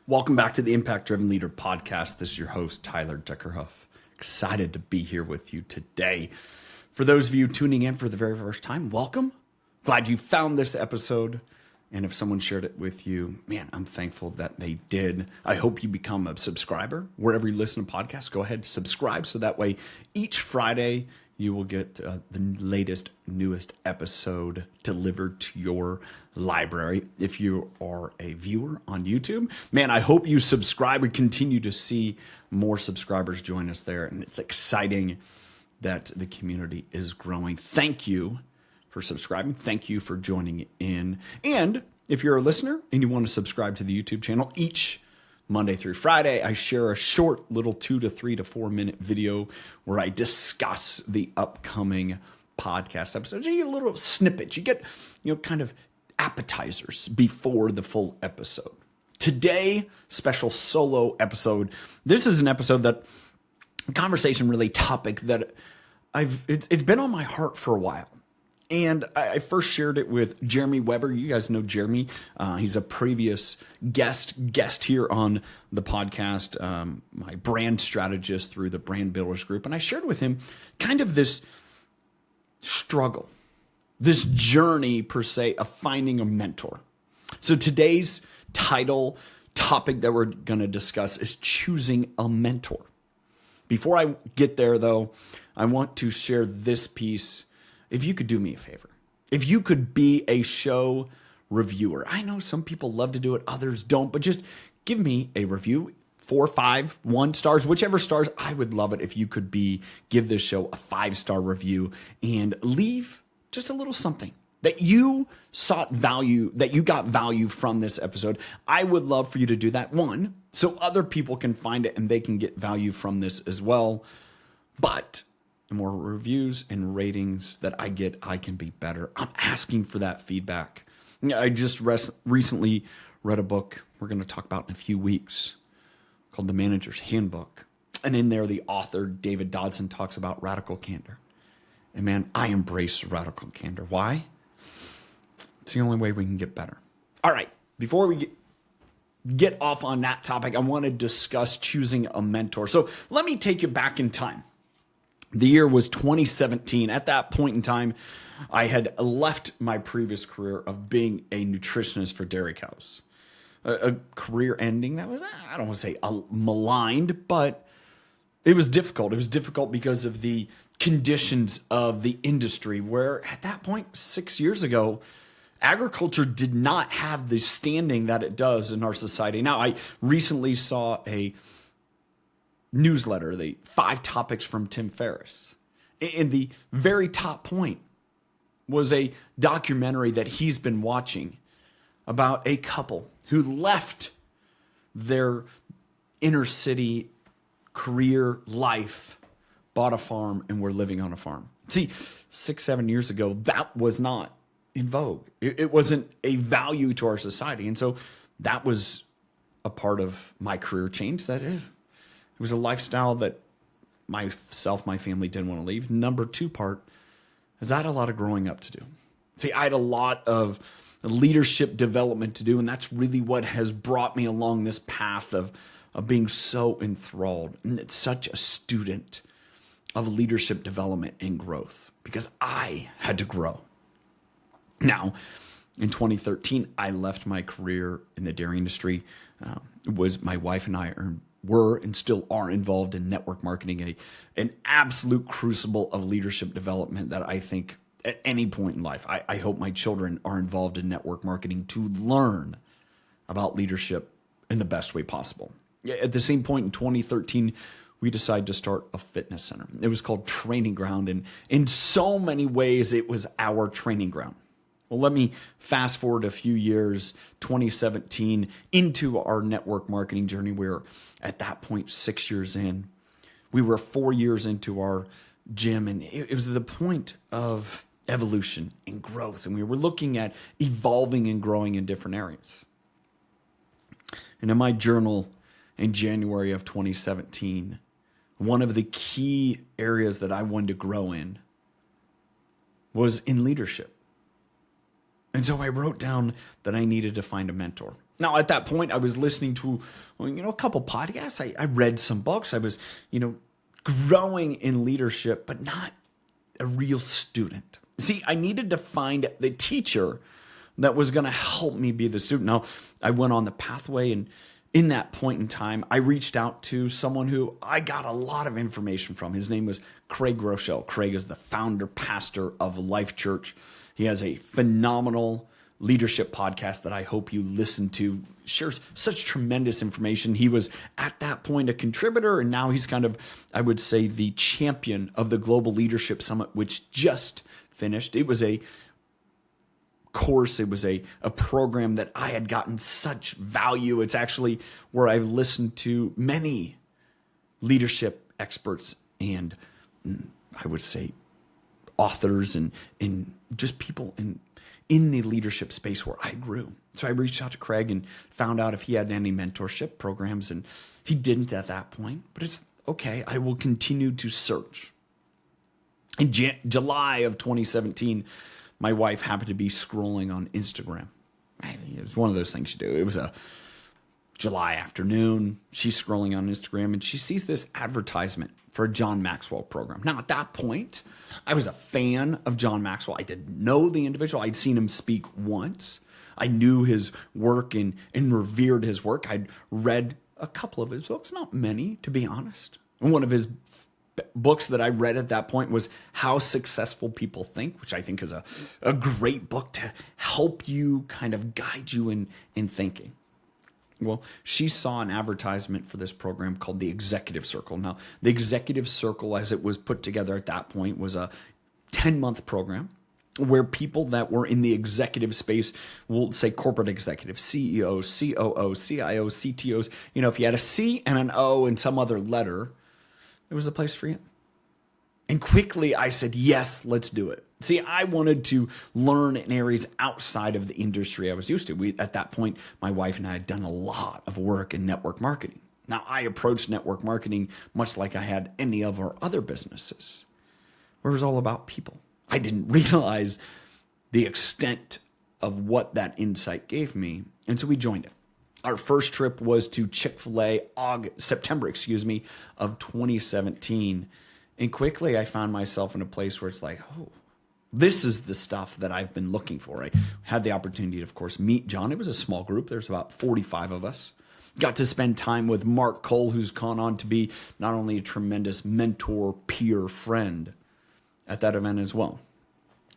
Welcome back to the Impact Driven Leader podcast. This is your host, Tyler Dickerhoof. Excited to be here with you today. For those of you tuning in for the very first time, welcome. Glad you found this episode. And if someone shared it with you, man, I'm thankful that they did. I hope you become a subscriber. Wherever you listen to podcasts, go ahead and subscribe. So that way, each Friday, you will get the latest, newest episode delivered to your library. If you are a viewer on YouTube, man, I hope you subscribe and continue to see more subscribers join us there. And it's exciting that the community is growing. Thank you for subscribing. Thank you for joining in. And if you're a listener and you want to subscribe to the YouTube channel, each Monday through Friday, I share a short little 2 to 3 to 4 minute video where I discuss the upcoming podcast episodes. You get a little snippet. You get, kind of appetizers before the full episode. Today, special solo episode. This is an episode that conversation, really topic that it's been on my heart for a while. And I first shared it with Jeremy Weber. You guys know Jeremy. He's a previous guest here on the podcast, my brand strategist through the Brand Builders Group. And I shared with him kind of this struggle, this journey per se of finding a mentor. So today's topic that we're going to discuss is choosing a mentor. Before I get there, though, I want to share this piece. If you could do me a favor, if you could be a show reviewer, I know some people love to do it, others don't, but just give me a review, 4, 5, 1 stars, whichever stars. I would love it if you could give this show a 5-star review and leave just a little something that you sought value, that you got value from this episode. I would love for you to do that. 1, so other people can find it and they can get value from this as well. But the more reviews and ratings that I get, I can be better. I'm asking for that feedback. I just recently read a book we're going to talk about in a few weeks called The Manager's Handbook. And in there, the author, David Dodson, talks about radical candor. And man, I embrace radical candor. Why? It's the only way we can get better. All right, before we get off on that topic, I want to discuss choosing a mentor. So let me take you back in time. The year was 2017. At that point in time, I had left my previous career of being a nutritionist for dairy cows. A career ending that was, I don't want to say maligned, but it was difficult. It was difficult because of the conditions of the industry where at that point, 6 years ago, agriculture did not have the standing that it does in our society. Now, I recently saw a newsletter, the 5 topics from Tim Ferriss. And the very top point was a documentary that he's been watching about a couple who left their inner city career life, bought a farm, and were living on a farm. See, 6, 7 years ago, that was not in vogue. It wasn't a value to our society. And so that was a part of my career change that it was a lifestyle that my family didn't want to leave. Number 2 part is I had a lot of growing up to do. See, I had a lot of leadership development to do, and that's really what has brought me along this path of being so enthralled and it's such a student of leadership development and growth because I had to grow. Now, in 2013, I left my career in the dairy industry. My wife and I were and still are involved in network marketing, an absolute crucible of leadership development that I think at any point in life, I hope my children are involved in network marketing to learn about leadership in the best way possible. At the same point in 2013, we decided to start a fitness center. It was called Training Ground, and in so many ways, it was our training ground. Well, let me fast forward a few years, 2017, into our network marketing journey. We were at that point 6 years in. We were 4 years into our gym, and it was the point of evolution and growth. And we were looking at evolving and growing in different areas. And in my journal in January of 2017, one of the key areas that I wanted to grow in was in leadership. And so I wrote down that I needed to find a mentor. Now, at that point, I was listening to, a couple podcasts. I read some books. I was, growing in leadership, but not a real student. See, I needed to find the teacher that was going to help me be the student. Now, I went on the pathway, and in that point in time, I reached out to someone who I got a lot of information from. His name was Craig Groeschel. Craig is the founder, pastor of Life Church. He has a phenomenal leadership podcast that I hope you listen to. Shares such tremendous information. He was at that point a contributor, and now he's kind of, I would say, the champion of the Global Leadership Summit, which just finished. It was a course. It was a program that I had gotten such value. It's actually where I've listened to many leadership experts and I would say authors and just people in the leadership space where I grew. So I reached out to Craig and found out if he had any mentorship programs, and he didn't at that point, but it's okay. I will continue to search. In July of 2017, my wife happened to be scrolling on Instagram. It was one of those things you do. It was a July afternoon. She's scrolling on Instagram and she sees this advertisement for a John Maxwell program. Now, at that point, I was a fan of John Maxwell. I didn't know the individual. I'd seen him speak once. I knew his work and revered his work. I'd read a couple of his books, not many, to be honest. And one of his books that I read at that point was How Successful People Think, which I think is a great book to help you kind of guide you in thinking. Well, she saw an advertisement for this program called the Executive Circle. Now, the Executive Circle, as it was put together at that point, was a 10-month program where people that were in the executive space, we'll say corporate executives, CEOs, COOs, CIOs, CTOs, if you had a C and an O and some other letter, there was a place for you. And quickly I said, yes, let's do it. See, I wanted to learn in areas outside of the industry I was used to. At that point, my wife and I had done a lot of work in network marketing. Now, I approached network marketing much like I had any of our other businesses, where it was all about people. I didn't realize the extent of what that insight gave me. And so we joined it. Our first trip was to Chick-fil-A, September, of 2017. And quickly I found myself in a place where it's like, oh, this is the stuff that I've been looking for. I had the opportunity to, of course, meet John. It was a small group. There's about 45 of us. Got to spend time with Mark Cole, who's gone on to be not only a tremendous mentor, peer, friend at that event as well.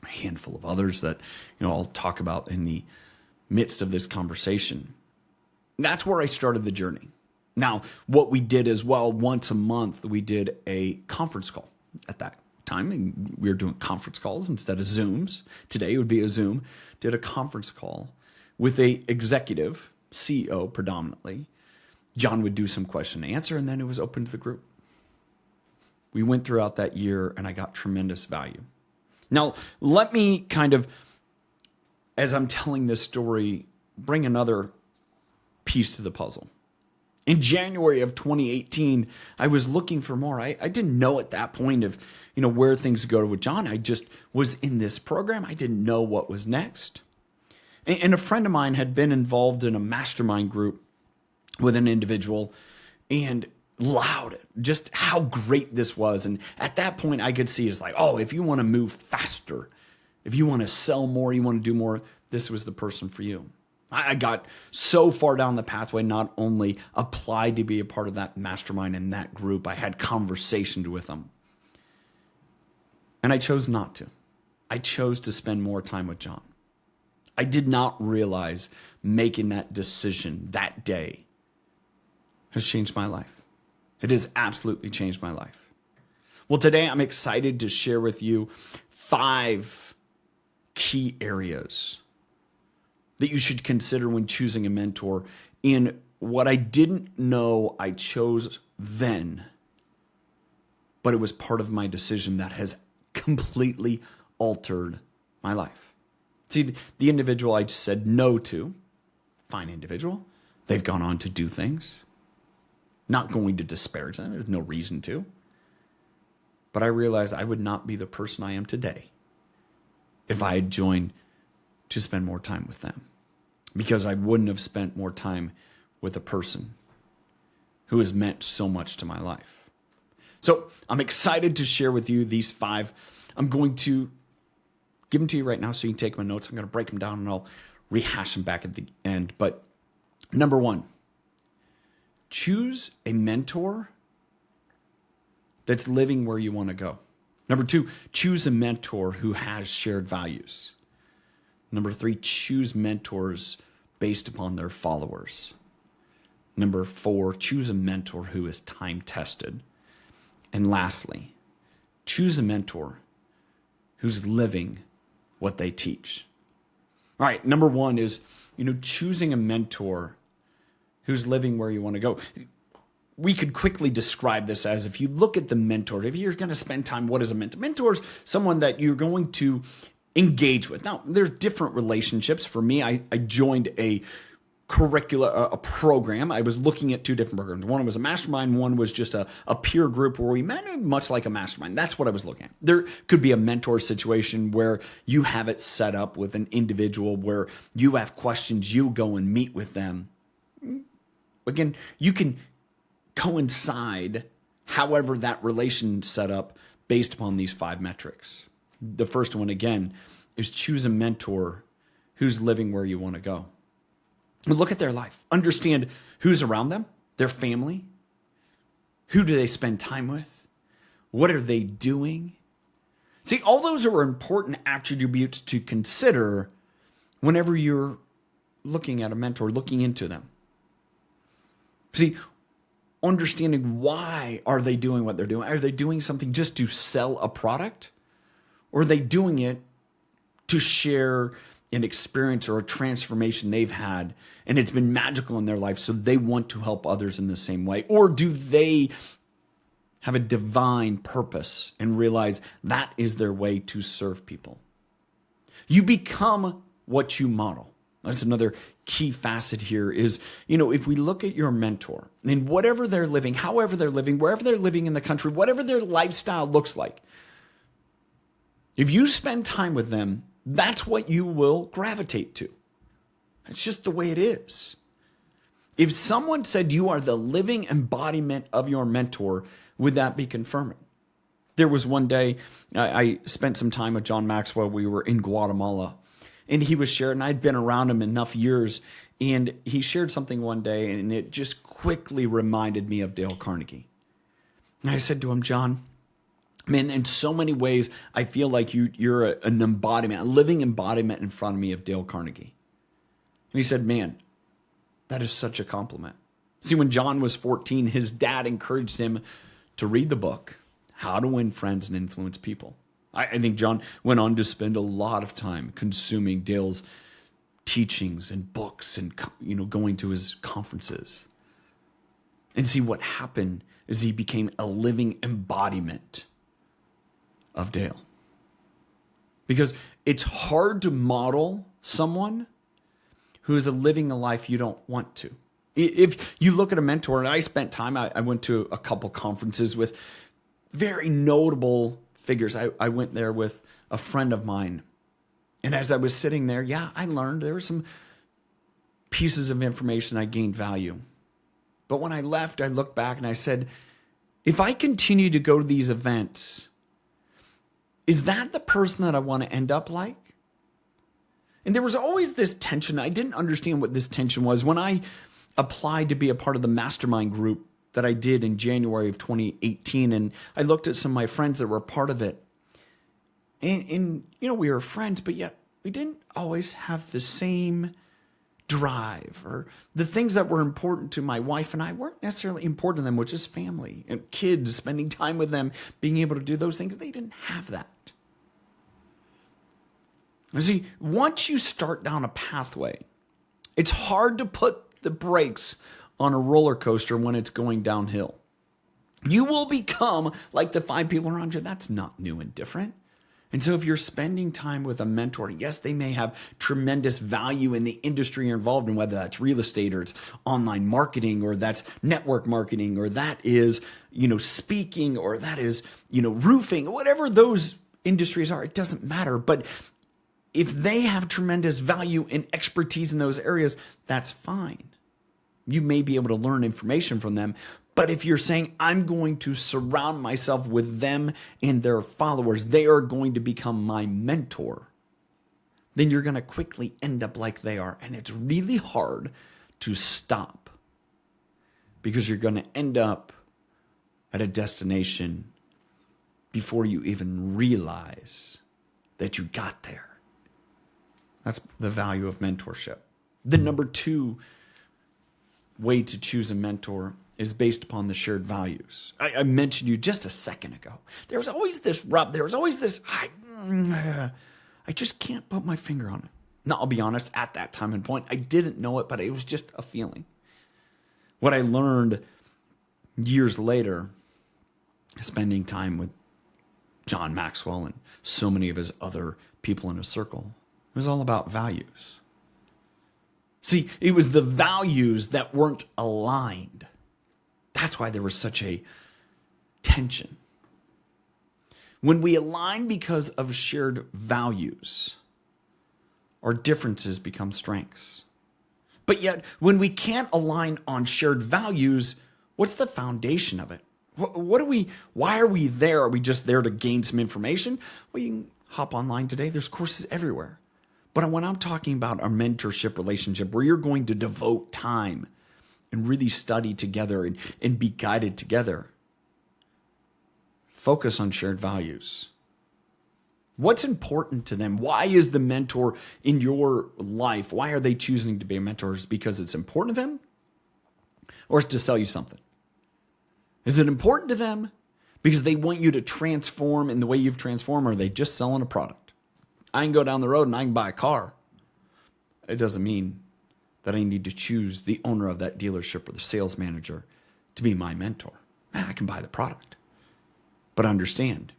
A handful of others that, I'll talk about in the midst of this conversation. That's where I started the journey. Now, what we did as well, once a month, we did a conference call at that time. And we were doing conference calls instead of Zooms. Today it would be a Zoom. Did a conference call with a executive, CEO predominantly. John would do some question and answer, and then it was open to the group. We went throughout that year, and I got tremendous value. Now, let me kind of, as I'm telling this story, bring another piece to the puzzle. In January of 2018, I was looking for more. I didn't know at that point of, where things go with John. I just was in this program. I didn't know what was next. And a friend of mine had been involved in a mastermind group with an individual and loud just how great this was. And at that point, I could see it's like, oh, if you want to move faster, if you want to sell more, you want to do more, this was the person for you. I got so far down the pathway, not only applied to be a part of that mastermind and that group, I had conversations with them. And I chose not to. I chose to spend more time with John. I did not realize making that decision that day has changed my life. It has absolutely changed my life. Well, today I'm excited to share with you 5 key areas that you should consider when choosing a mentor in what I didn't know I chose then, but it was part of my decision that has completely altered my life. See, the individual I said no to, fine individual, they've gone on to do things. Not going to disparage them, there's no reason to. But I realized I would not be the person I am today if I had joined to spend more time with them. because I wouldn't have spent more time with a person who has meant so much to my life. So I'm excited to share with you these 5. I'm going to give them to you right now so you can take my notes. I'm going to break them down and I'll rehash them back at the end. But number 1, choose a mentor that's living where you want to go. Number 2, choose a mentor who has shared values. Number 3, choose mentors based upon their followers. Number 4, choose a mentor who is time tested. And lastly, choose a mentor who's living what they teach. All right, number 1 is, choosing a mentor who's living where you want to go. We could quickly describe this as, if you look at the mentor, if you're going to spend time, what is a mentor? Mentor is someone that you're going to engage with. Now, there's different relationships. For me, I joined a a program. I was looking at 2 different programs. One was a mastermind. One was just a peer group where we met, much like a mastermind. That's what I was looking at. There could be a mentor situation where you have it set up with an individual where you have questions, you go and meet with them. Again, you can coincide however that relation's set up based upon these 5 metrics. The first one, again, is choose a mentor who's living where you want to go. Look at their life. Understand who's around them, their family. Who do they spend time with? What are they doing? See, all those are important attributes to consider whenever you're looking at a mentor, looking into them. See, understanding why are they doing what they're doing? Are they doing something just to sell a product? Or are they doing it to share an experience or a transformation they've had and it's been magical in their life, so they want to help others in the same way? Or do they have a divine purpose and realize that is their way to serve people? You become what you model. That's another key facet here is, if we look at your mentor and whatever they're living, however they're living, wherever they're living in the country, whatever their lifestyle looks like, if you spend time with them, that's what you will gravitate to. It's just the way it is. If someone said you are the living embodiment of your mentor, would that be confirming? There was one day I spent some time with John Maxwell. We were in Guatemala, and he was sharing. I'd been around him enough years, and he shared something one day, and it just quickly reminded me of Dale Carnegie. And I said to him, John, man, in so many ways, I feel like you're an embodiment, a living embodiment in front of me of Dale Carnegie. And he said, man, that is such a compliment. See, when John was 14, his dad encouraged him to read the book, How to Win Friends and Influence People. I think John went on to spend a lot of time consuming Dale's teachings and books and, going to his conferences. And see, what happened is he became a living embodiment of Dale. Because it's hard to model someone who is living a life you don't want to. If you look at a mentor, and I spent time, I went to a couple conferences with very notable figures. I went there with a friend of mine. And as I was sitting there, I learned there were some pieces of information I gained value. But when I left, I looked back and I said, if I continue to go to these events, is that the person that I want to end up like? And there was always this tension. I didn't understand what this tension was. When I applied to be a part of the mastermind group that I did in January of 2018, and I looked at some of my friends that were a part of it, and we were friends, but yet we didn't always have the same drive, or the things that were important to my wife and I weren't necessarily important to them, which is family and kids, spending time with them, being able to do those things. They didn't have that. You see, once you start down a pathway, it's hard to put the brakes on a roller coaster when it's going downhill. You will become like the 5 people around you. That's not new and different. And so if you're spending time with a mentor, yes, they may have tremendous value in the industry you're involved in, whether that's real estate or it's online marketing or that's network marketing or that is, speaking or that is, roofing, whatever those industries are, it doesn't matter. But if they have tremendous value and expertise in those areas, that's fine. You may be able to learn information from them. But if you're saying, I'm going to surround myself with them and their followers, they are going to become my mentor, then you're going to quickly end up like they are. And it's really hard to stop because you're going to end up at a destination before you even realize that you got there. That's the value of mentorship. The number 2 way to choose a mentor is based upon the shared values. I mentioned you just a second ago. There was always this rub. There was always this, I just can't put my finger on it. Now, I'll be honest, at that time and point, I didn't know it, but it was just a feeling. What I learned years later, spending time with John Maxwell and so many of his other people in his circle, it was all about values. See, it was the values that weren't aligned. That's why there was such a tension. When we align because of shared values, our differences become strengths. But yet, when we can't align on shared values, what's the foundation of it? Why are we there? Are we just there to gain some information? Well, you can hop online today. There's courses everywhere. But when I'm talking about our mentorship relationship, where you're going to devote time and really study together and be guided together, focus on shared values. What's important to them? Why is the mentor in your life? Why are they choosing to be a mentor? Is it because it's important to them? Or is it to sell you something? Is it important to them because they want you to transform in the way you've transformed, or are they just selling a product? I can go down the road and I can buy a car. It doesn't mean that I need to choose the owner of that dealership or the sales manager to be my mentor. I can buy the product. But understand,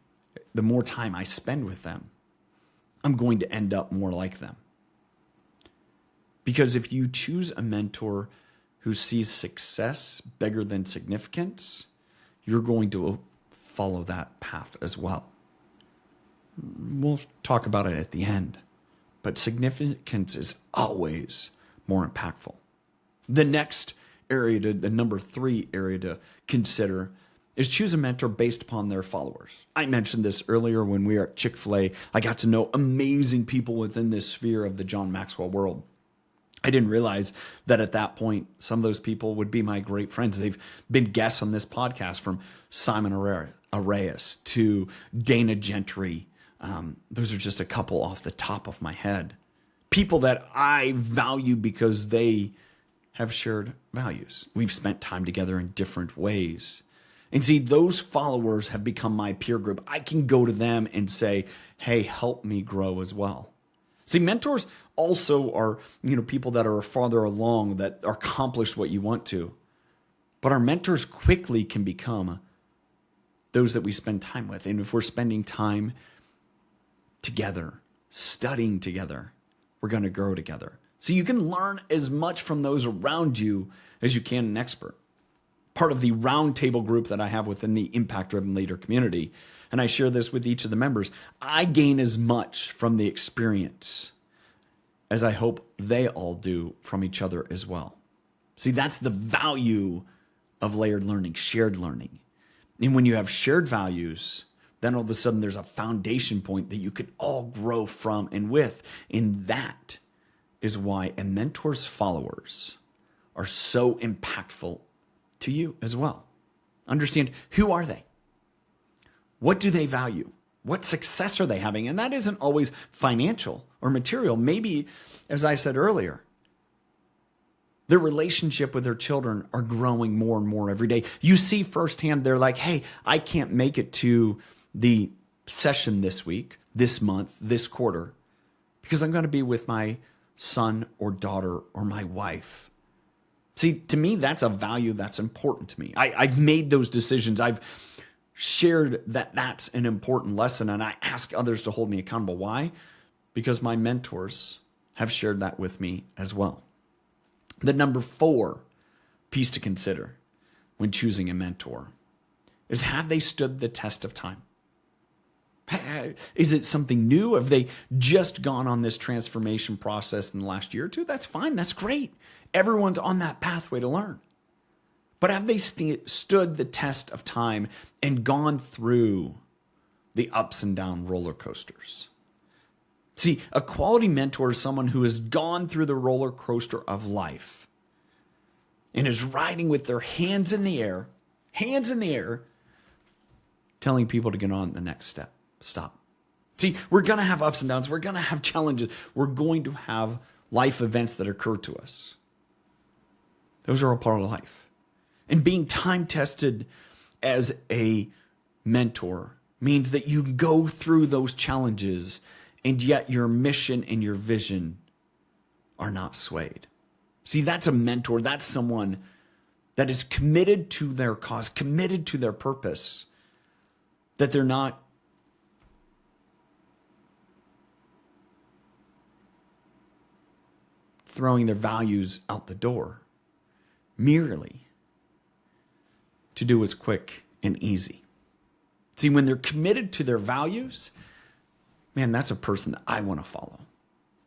the more time I spend with them, I'm going to end up more like them. Because if you choose a mentor who sees success bigger than significance, you're going to follow that path as well. We'll talk about it at the end, but significance is always more impactful. The next area, the number 3 area to consider, is choose a mentor based upon their followers. I mentioned this earlier when we were at Chick-fil-A. I got to know amazing people within this sphere of the John Maxwell world. I didn't realize that at that point, some of those people would be my great friends. They've been guests on this podcast, from Simon Arias to Dana Gentry. Those are just a couple off the top of my head. People that I value because they have shared values. We've spent time together in different ways. And see, those followers have become my peer group. I can go to them and say, hey, help me grow as well. See, mentors also are, people that are farther along, that accomplish what you want to. But our mentors quickly can become those that we spend time with. And if we're spending time together, studying together, we're going to grow together. So you can learn as much from those around you as you can an expert. Part of the roundtable group that I have within the Impact-Driven Leader community, and I share this with each of the members, I gain as much from the experience as I hope they all do from each other as well. See, that's the value of layered learning, shared learning. And when you have shared values, then all of a sudden there's a foundation point that you can all grow from and with. And that is why a mentor's followers are so impactful to you as well. Understand, who are they? What do they value? What success are they having? And that isn't always financial or material. Maybe, as I said earlier, their relationship with their children are growing more and more every day. You see firsthand, they're like, hey, I can't make it to the session this week, this month, this quarter, because I'm going to be with my son or daughter or my wife. See, to me, that's a value that's important to me. I've made those decisions. I've shared that that's an important lesson, and I ask others to hold me accountable. Why? Because my mentors have shared that with me as well. The number 4 piece to consider when choosing a mentor is, have they stood the test of time? Is it something new? Have they just gone on this transformation process in the last year or two? That's fine. That's great. Everyone's on that pathway to learn. But have they stood the test of time and gone through the ups and down roller coasters? See, a quality mentor is someone who has gone through the roller coaster of life and is riding with their hands in the air, telling people to get on the next step. Stop. See, we're going to have ups and downs. We're going to have challenges. We're going to have life events that occur to us. Those are all part of life. And being time-tested as a mentor means that you go through those challenges and yet your mission and your vision are not swayed. See, that's a mentor. That's someone that is committed to their cause, committed to their purpose, that they're not throwing their values out the door merely to do what's quick and easy. See, when they're committed to their values, man, that's a person that I want to follow.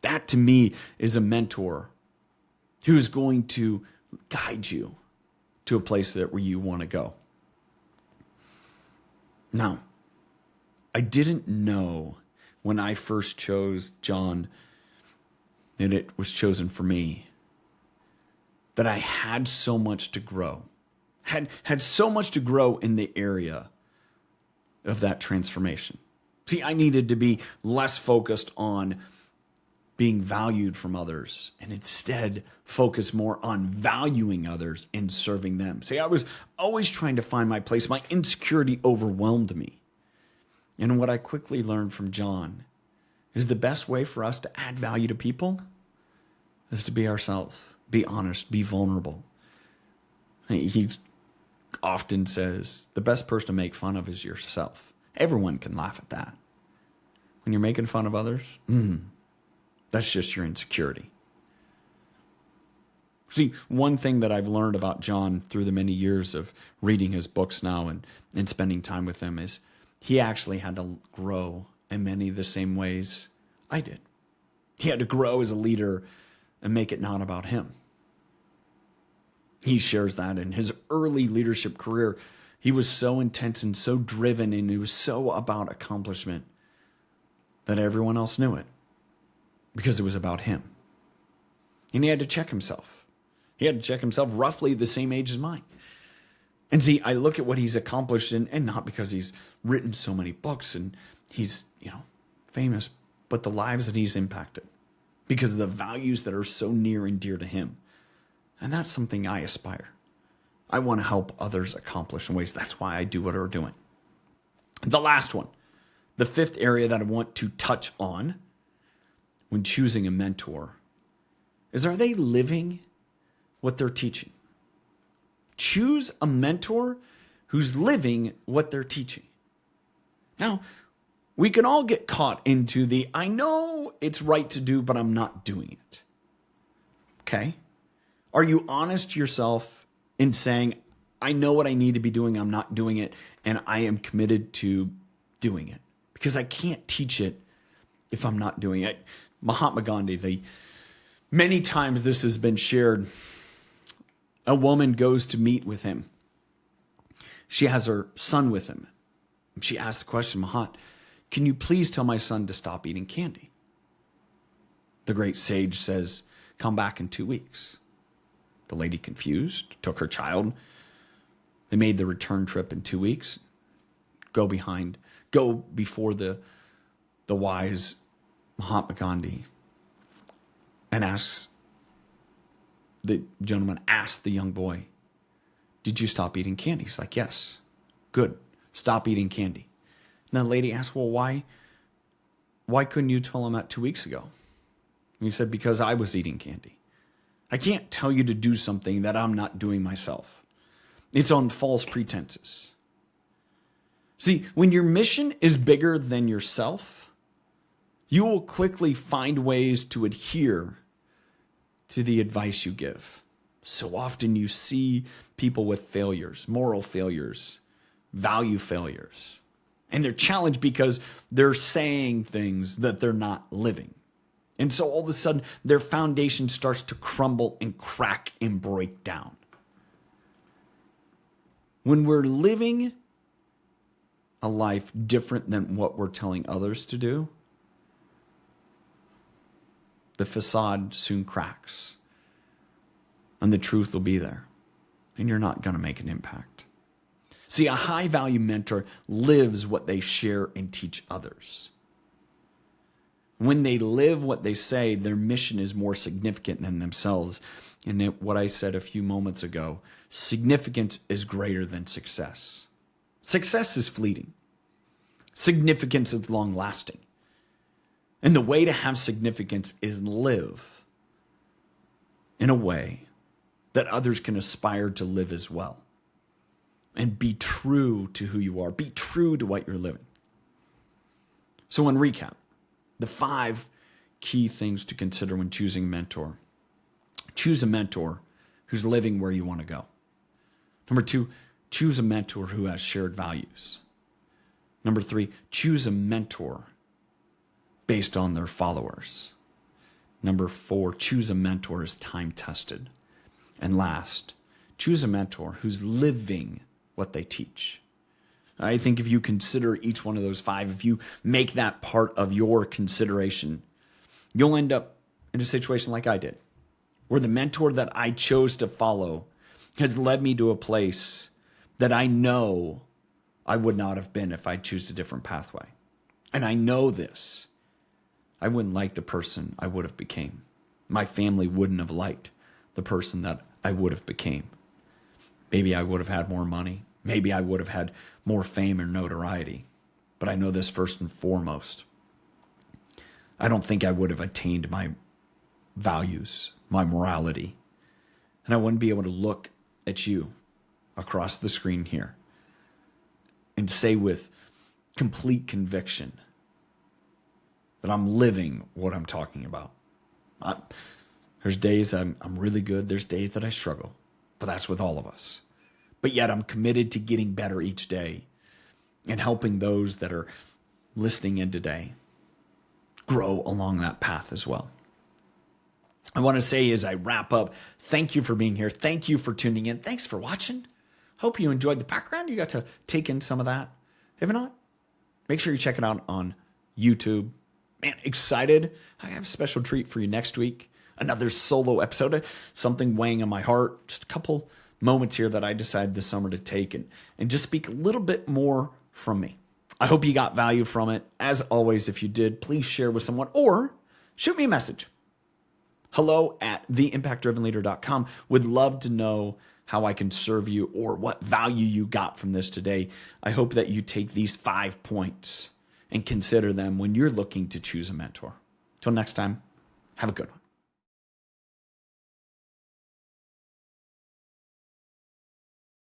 That to me is a mentor who is going to guide you to a place where you want to go. Now, I didn't know when I first chose John and it was chosen for me that I had so much to grow, had so much to grow in the area of that transformation. See, I needed to be less focused on being valued from others and instead focus more on valuing others and serving them. See, I was always trying to find my place. My insecurity overwhelmed me. And what I quickly learned from John is the best way for us to add value to people is to be ourselves, be honest, be vulnerable. He often says the best person to make fun of is yourself. Everyone can laugh at that. When you're making fun of others, that's just your insecurity. See, one thing that I've learned about John through the many years of reading his books now and spending time with him is he actually had to grow in many of the same ways I did. He had to grow as a leader and make it not about him. He shares that in his early leadership career. He was so intense and so driven, and he was so about accomplishment that everyone else knew it because it was about him. And he had to check himself. He had to check himself roughly the same age as mine. And see, I look at what he's accomplished, and not because he's written so many books and he's, famous, but the lives that he's impacted because of the values that are so near and dear to him. And that's something I aspire. I want to help others accomplish in ways. That's why I do what we're doing. The last one, the fifth area that I want to touch on when choosing a mentor is, are they living what they're teaching? Choose a mentor who's living what they're teaching. Now, we can all get caught into the, I know it's right to do, but I'm not doing it. Okay? Are you honest to yourself in saying, I know what I need to be doing, I'm not doing it, and I am committed to doing it? Because I can't teach it if I'm not doing it. Mahatma Gandhi, many times this has been shared. A woman goes to meet with him. She has her son with him. She asks the question, Mahat, can you please tell my son to stop eating candy? The great sage says, come back in 2 weeks. The lady, confused, took her child. They made the return trip in 2 weeks. Go before the wise Mahatma Gandhi and the gentleman asked the young boy, did you stop eating candy? He's like, yes. Good. Stop eating candy. And the lady asked, well, why couldn't you tell him that 2 weeks ago? And he said, because I was eating candy. I can't tell you to do something that I'm not doing myself. It's on false pretenses. See, when your mission is bigger than yourself, you will quickly find ways to adhere to the advice you give. So often you see people with failures, moral failures, value failures. And they're challenged because they're saying things that they're not living. And so all of a sudden, their foundation starts to crumble and crack and break down. When we're living a life different than what we're telling others to do, the facade soon cracks. And the truth will be there. And you're not going to make an impact. See, a high-value mentor lives what they share and teach others. When they live what they say, their mission is more significant than themselves. And what I said a few moments ago, significance is greater than success. Success is fleeting. Significance is long-lasting. And the way to have significance is live in a way that others can aspire to live as well. And be true to who you are. Be true to what you're living. So in recap, the 5 key things to consider when choosing a mentor. Choose a mentor who's living where you want to go. Number 2, choose a mentor who has shared values. Number 3, choose a mentor based on their followers. Number 4, choose a mentor who's time-tested. And last, choose a mentor who's living what they teach. I think if you consider each one of those 5, if you make that part of your consideration, you'll end up in a situation like I did, where the mentor that I chose to follow has led me to a place that I know I would not have been if I choose a different pathway. And I know this. I wouldn't like the person I would have became. My family wouldn't have liked the person that I would have became. Maybe I would have had more money. Maybe I would have had more fame or notoriety. But I know this first and foremost. I don't think I would have attained my values, my morality. And I wouldn't be able to look at you across the screen here and say with complete conviction that I'm living what I'm talking about. There's days I'm really good. There's days that I struggle. But that's with all of us. But yet I'm committed to getting better each day and helping those that are listening in today grow along that path as well. I want to say as I wrap up, thank you for being here. Thank you for tuning in. Thanks for watching. Hope you enjoyed the background. You got to take in some of that. If not, make sure you check it out on YouTube. Man, excited. I have a special treat for you next week. Another solo episode, something weighing on my heart. Just a couple moments here that I decided this summer to take and just speak a little bit more from me. I hope you got value from it. As always, if you did, please share with someone or shoot me a message. hello@theimpactdrivenleader.com. Would love to know how I can serve you or what value you got from this today. I hope that you take these 5 points and consider them when you're looking to choose a mentor. Till next time, have a good one.